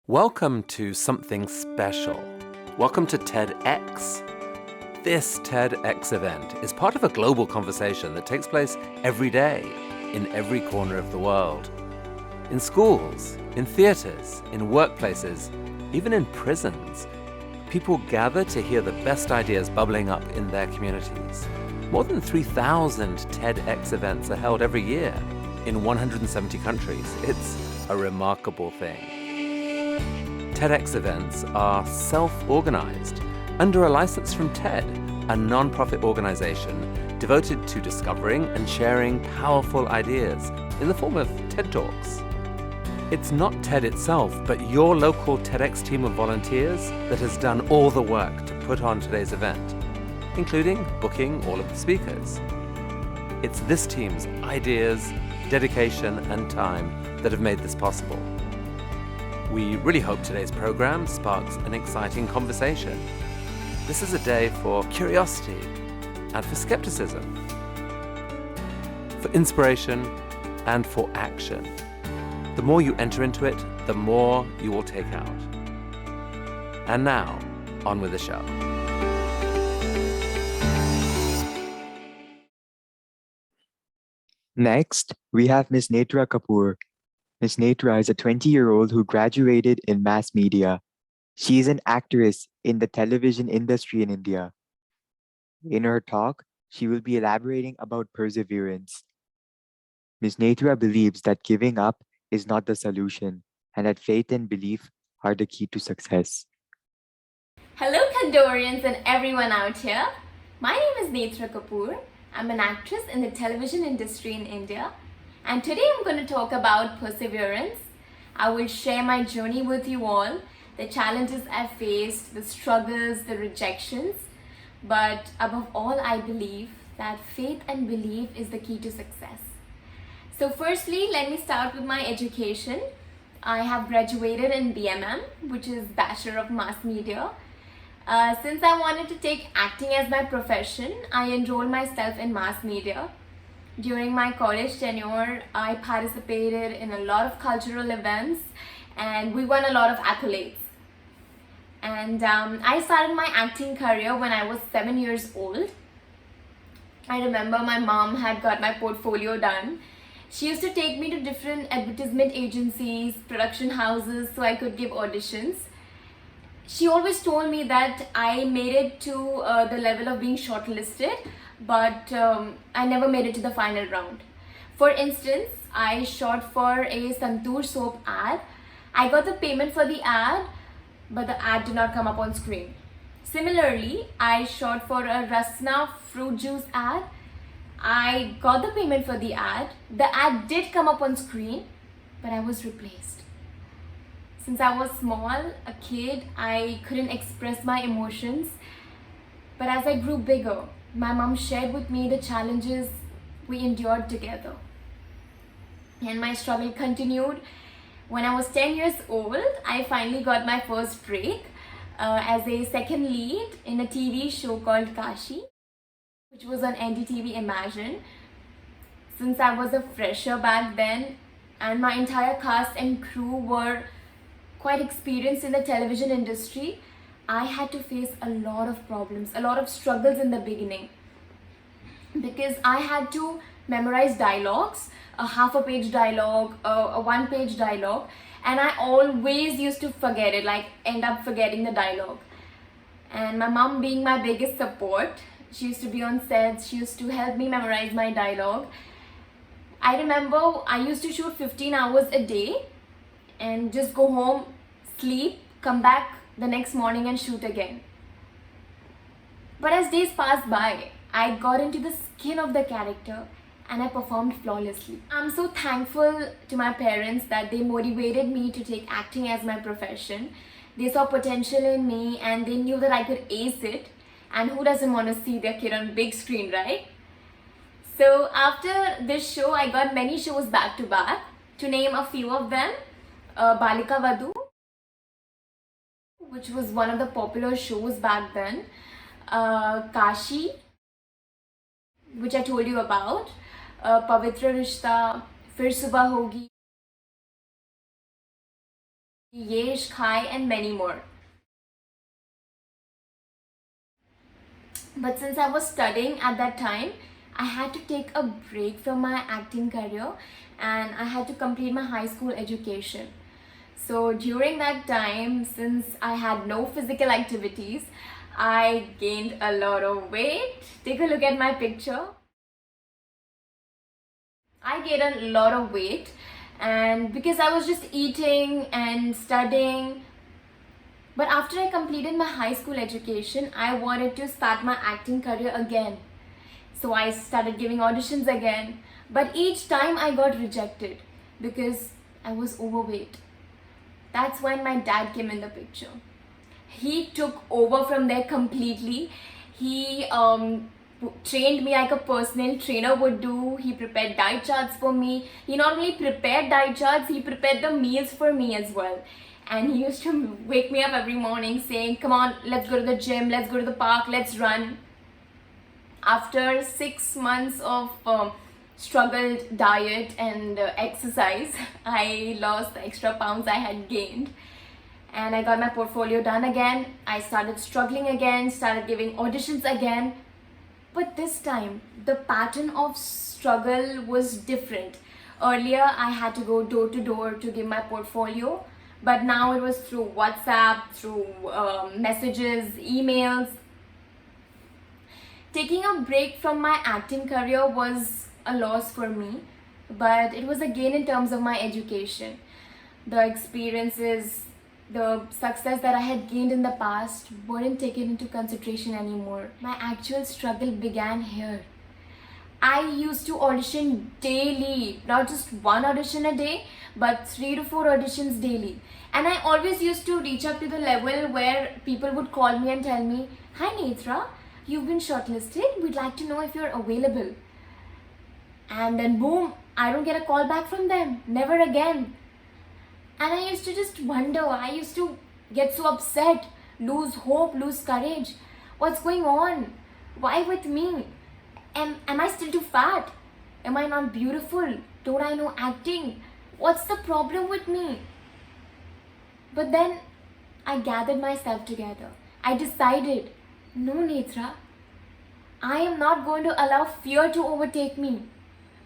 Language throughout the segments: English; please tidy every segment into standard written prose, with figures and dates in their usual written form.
Welcome to something special. Welcome to TEDx. This TEDx event is part of a global conversation that takes place every day in every corner of the world. In schools, in theaters, in workplaces, even in prisons, people gather to hear the best ideas bubbling up in their communities. More than 3,000 TEDx events are held every year in 170 countries. It's a remarkable thing. TEDx events are self-organized under a license from TED, a non-profit organization devoted to discovering and sharing powerful ideas in the form of TED Talks. It's not TED itself, but your local TEDx team of volunteers that has done all the work to put on today's event, including booking all of the speakers. It's this team's ideas, dedication, and time that have made this possible. We really hope today's program sparks an exciting conversation. This is a day for curiosity and for skepticism, for inspiration and for action. The more you enter into it, the more you will take out. And now, on with the show. Next, we have Ms. Netra Kapoor. Ms. Netra is a 20-year-old who graduated in mass media. She is an actress in the television industry in India. In her talk, she will be elaborating about perseverance. Ms. Netra believes that giving up is not the solution and that faith and belief are the key to success. Hello Kandorians and everyone out here. My name is Netra Kapoor. I'm an actress in the television industry in India. And today I'm going to talk about perseverance. I will share my journey with you all, the challenges I faced, the struggles, the rejections. But above all, I believe that faith and belief is the key to success. So firstly, let me start with my education. I have graduated in BMM, which is Bachelor of Mass Media. Since I wanted to take acting as my profession, I enrolled myself in mass media. During my college tenure, I participated in a lot of cultural events and we won a lot of accolades. And I started my acting career when I was 7 years old. I remember my mom had got my portfolio done. She used to take me to different advertisement agencies, production houses so I could give auditions. She always told me that I made it to the level of being shortlisted, but I never made it to the final round. For instance, I shot for a Santoor soap ad. I got the payment for the ad, but the ad did not come up on screen. Similarly, I shot for a Rasna fruit juice ad. I got the payment for the ad. The ad did come up on screen, but I was replaced. Since I was small, a kid, I couldn't express my emotions. But as I grew bigger, my mom shared with me the challenges we endured together. And my struggle continued. When I was 10 years old, I finally got my first break as a second lead in a TV show called Kashi, which was on NDTV Imagine. Since I was a fresher back then, and my entire cast and crew were quite experienced in the television industry, I had to face a lot of problems, a lot of struggles in the beginning, because I had to memorize dialogues, a half a page dialogue, a 1 page dialogue, and I always used to forget it, like end up forgetting the dialogue. And my mom being my biggest support, she used to be on sets, she used to help me memorize my dialogue. I remember I used to shoot 15 hours a day and just go home, sleep, come back the next morning and shoot again. But as days passed by, I got into the skin of the character and I performed flawlessly. I'm so thankful to my parents that they motivated me to take acting as my profession. They saw potential in me and they knew that I could ace it. And who doesn't want to see their kid on big screen, right? So after this show, I got many shows back to back. To name a few of them, Balika Vadu, which was one of the popular shows back then, Kashi, which I told you about, Pavitra Rishta, Fir Subah Hogi, Yesh Khai, and many more. But since I was studying at that time, I had to take a break from my acting career and I had to complete my high school education. So during that time, since I had no physical activities, I gained a lot of weight. Take a look at my picture. I gained a lot of weight, and because I was just eating and studying. But after I completed my high school education, I wanted to start my acting career again. So I started giving auditions again. But each time I got rejected because I was overweight. That's when my dad came in the picture. He took over from there completely. He trained me like a personal trainer would do. He prepared diet charts for me. He not only prepared diet charts, he prepared the meals for me as well. And he used to wake me up every morning saying, come on, let's go to the gym, let's go to the park, let's run. After 6 months of struggled diet and exercise, I lost the extra pounds I had gained. And I got my portfolio done again. I started struggling again, started giving auditions again. But this time, the pattern of struggle was different. Earlier, I had to go door to door to give my portfolio. But now it was through WhatsApp, through messages, emails. Taking a break from my acting career was a loss for me, but it was a gain in terms of my education. The experiences, the success that I had gained in the past weren't taken into consideration anymore. My actual struggle began here. I used to audition daily, not just one audition a day, but 3 to 4 auditions daily. And I always used to reach up to the level where people would call me and tell me, hi Netra, you've been shortlisted, we'd like to know if you're available. And then boom, I don't get a call back from them, never again. And I used to just wonder, I used to get so upset, lose hope, lose courage. What's going on? Why with me? Am I still too fat? Am I not beautiful? Don't I know acting? What's the problem with me? But then I gathered myself together. I decided, no Netra, I am not going to allow fear to overtake me,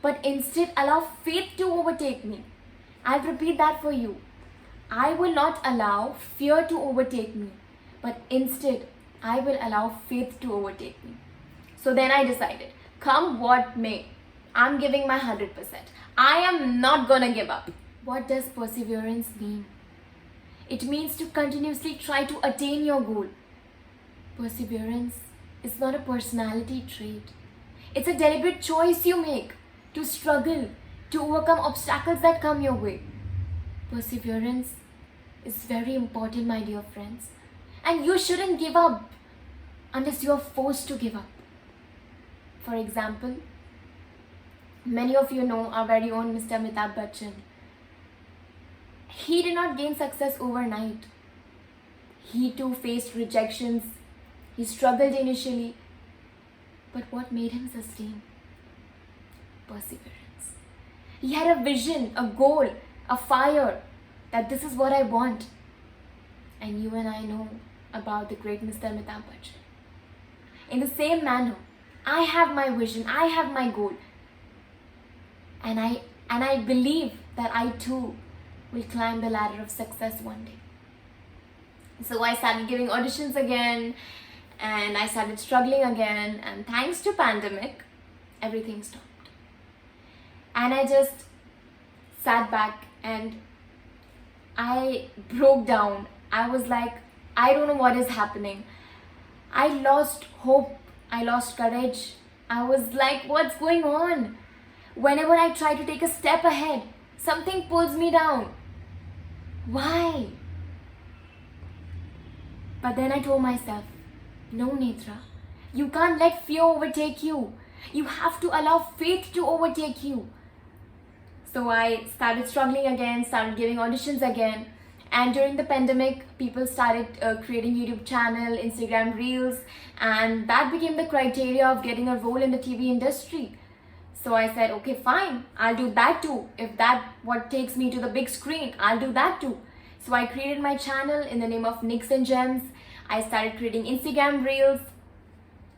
but instead allow faith to overtake me. I'll repeat that for you. I will not allow fear to overtake me, but instead I will allow faith to overtake me. So then I decided, come what may, I'm giving my 100%. I am not gonna give up. What does perseverance mean? It means to continuously try to attain your goal. Perseverance is not a personality trait. It's a deliberate choice you make to struggle, to overcome obstacles that come your way. Perseverance is very important, my dear friends. And you shouldn't give up unless you are forced to give up. For example, many of you know our very own Mr. Amitabh Bachchan. He did not gain success overnight. He too faced rejections. He struggled initially. But what made him sustain? Perseverance. He had a vision, a goal, a fire that this is what I want. And you and I know about the great Mr. Amitabh Bachchan. In the same manner, I have my vision, I have my goal. And I believe that I too will climb the ladder of success one day. So I started giving auditions again and I started struggling again, and thanks to pandemic, everything stopped. And I just sat back and I broke down. I was like, I don't know what is happening. I lost hope. I lost courage. I was like, what's going on? Whenever I try to take a step ahead, something pulls me down. Why? But then I told myself, no Netra, you can't let fear overtake you. You have to allow faith to overtake you. So I started struggling again, started giving auditions again. And during the pandemic, people started creating YouTube channel, Instagram Reels, and that became the criteria of getting a role in the TV industry. So I said, okay, fine, I'll do that too. If that what takes me to the big screen, I'll do that too. So I created my channel in the name of Nicks and Gems. I started creating Instagram reels.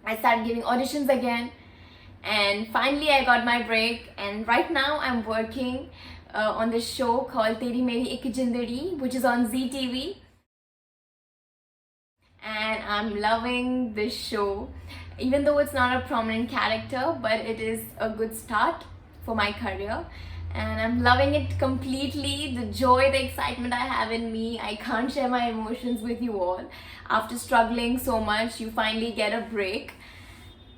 I started giving auditions again. And finally I got my break. And right now I'm working on this show called Teri Meri Ek Jindagi, which is on ZTV. And I'm loving this show, even though it's not a prominent character, but it is a good start for my career. And I'm loving it completely. The joy, the excitement I have in me, I can't share my emotions with you all. After struggling so much, you finally get a break.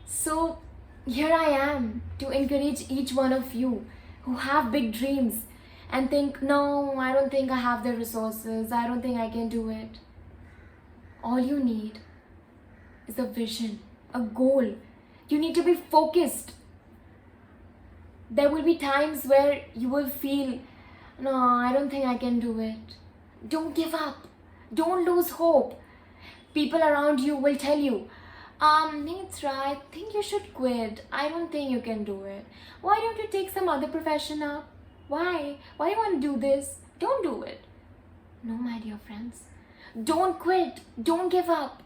So here I am to encourage each one of you who have big dreams and think, no, I don't think I have the resources, I don't think I can do it. All you need is a vision, a goal. You need to be focused. There will be times where you will feel, no, I don't think I can do it. Don't give up. Don't lose hope. People around you will tell you, Netra, I think you should quit. I don't think you can do it. Why don't you take some other profession up? Why? Why do you want to do this? Don't do it. No, my dear friends. Don't quit. Don't give up.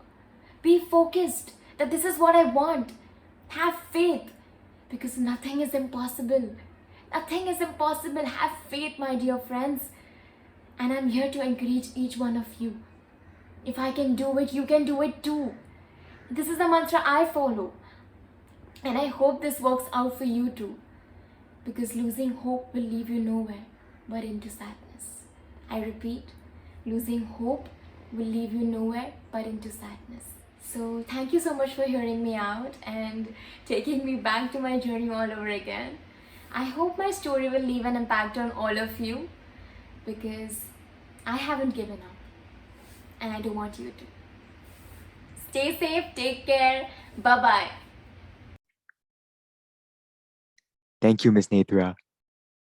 Be focused that this is what I want. Have faith. Because nothing is impossible. Nothing is impossible. Have faith, my dear friends. And I'm here to encourage each one of you. If I can do it, you can do it too. This is the mantra I follow. And I hope this works out for you too. Because losing hope will leave you nowhere but into sadness. I repeat, losing hope will leave you nowhere but into sadness. So thank you so much for hearing me out and taking me back to my journey all over again. I hope my story will leave an impact on all of you because I haven't given up and I don't want you to. Stay safe, take care, bye-bye. Thank you, Miss Netra.